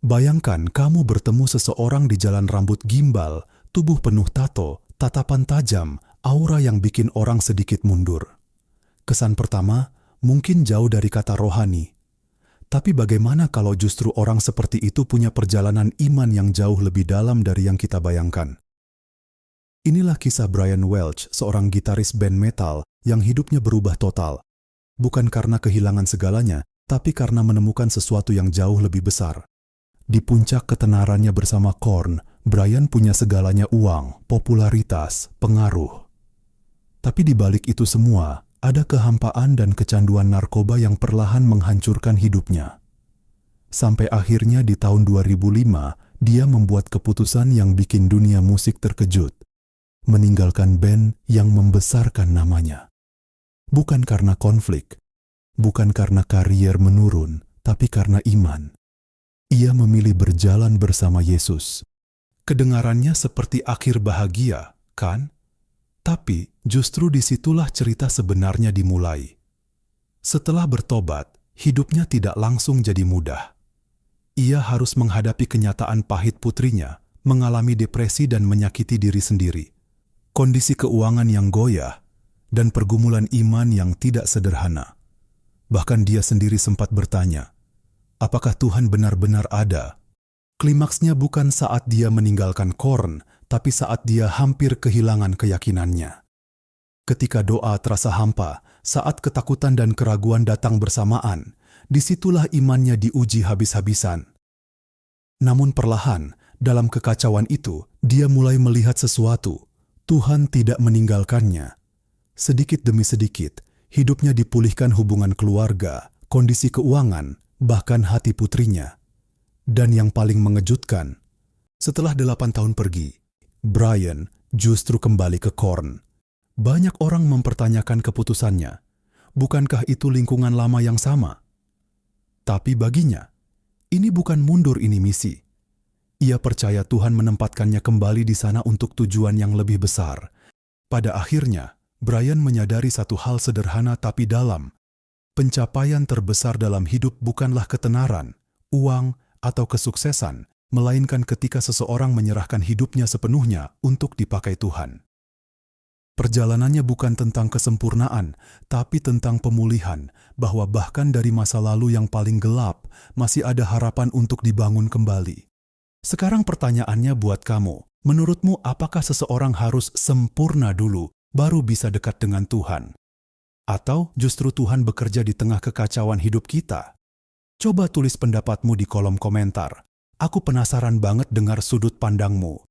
Bayangkan kamu bertemu seseorang di jalan, rambut gimbal, tubuh penuh tato, tatapan tajam, aura yang bikin orang sedikit mundur. Kesan pertama mungkin jauh dari kata rohani. Tapi bagaimana kalau justru orang seperti itu punya perjalanan iman yang jauh lebih dalam dari yang kita bayangkan? Inilah kisah Brian Welch, seorang gitaris band metal yang hidupnya berubah total. Bukan karena kehilangan segalanya, tapi karena menemukan sesuatu yang jauh lebih besar. Di puncak ketenarannya bersama Korn, Brian punya segalanya: uang, popularitas, pengaruh. Tapi di balik itu semua, ada kehampaan dan kecanduan narkoba yang perlahan menghancurkan hidupnya. Sampai akhirnya di tahun 2005, dia membuat keputusan yang bikin dunia musik terkejut. Meninggalkan band yang membesarkan namanya. Bukan karena konflik, bukan karena karier menurun, tapi karena iman. Ia memilih berjalan bersama Yesus. Kedengarannya seperti akhir bahagia, kan? Tapi justru disitulah cerita sebenarnya dimulai. Setelah bertobat, hidupnya tidak langsung jadi mudah. Ia harus menghadapi kenyataan pahit. Putrinya mengalami depresi dan menyakiti diri sendiri. Kondisi keuangan yang goyah, dan pergumulan iman yang tidak sederhana. Bahkan dia sendiri sempat bertanya, apakah Tuhan benar-benar ada? Klimaksnya bukan saat dia meninggalkan Korn, tapi saat dia hampir kehilangan keyakinannya. Ketika doa terasa hampa, saat ketakutan dan keraguan datang bersamaan, disitulah imannya diuji habis-habisan. Namun perlahan, dalam kekacauan itu, dia mulai melihat sesuatu. Tuhan tidak meninggalkannya. Sedikit demi sedikit, hidupnya dipulihkan, hubungan keluarga, kondisi keuangan, bahkan hati putrinya. Dan yang paling mengejutkan, setelah 8 tahun pergi, Brian justru kembali ke Korn. Banyak orang mempertanyakan keputusannya. Bukankah itu lingkungan lama yang sama? Tapi baginya, ini bukan mundur, ini misi. Ia percaya Tuhan menempatkannya kembali di sana untuk tujuan yang lebih besar. Pada akhirnya, Brian menyadari satu hal sederhana tapi dalam. Pencapaian terbesar dalam hidup bukanlah ketenaran, uang, atau kesuksesan, melainkan ketika seseorang menyerahkan hidupnya sepenuhnya untuk dipakai Tuhan. Perjalanannya bukan tentang kesempurnaan, tapi tentang pemulihan, bahwa bahkan dari masa lalu yang paling gelap, masih ada harapan untuk dibangun kembali. Sekarang pertanyaannya buat kamu, menurutmu apakah seseorang harus sempurna dulu, baru bisa dekat dengan Tuhan? Atau justru Tuhan bekerja di tengah kekacauan hidup kita? Coba tulis pendapatmu di kolom komentar. Aku penasaran banget dengar sudut pandangmu.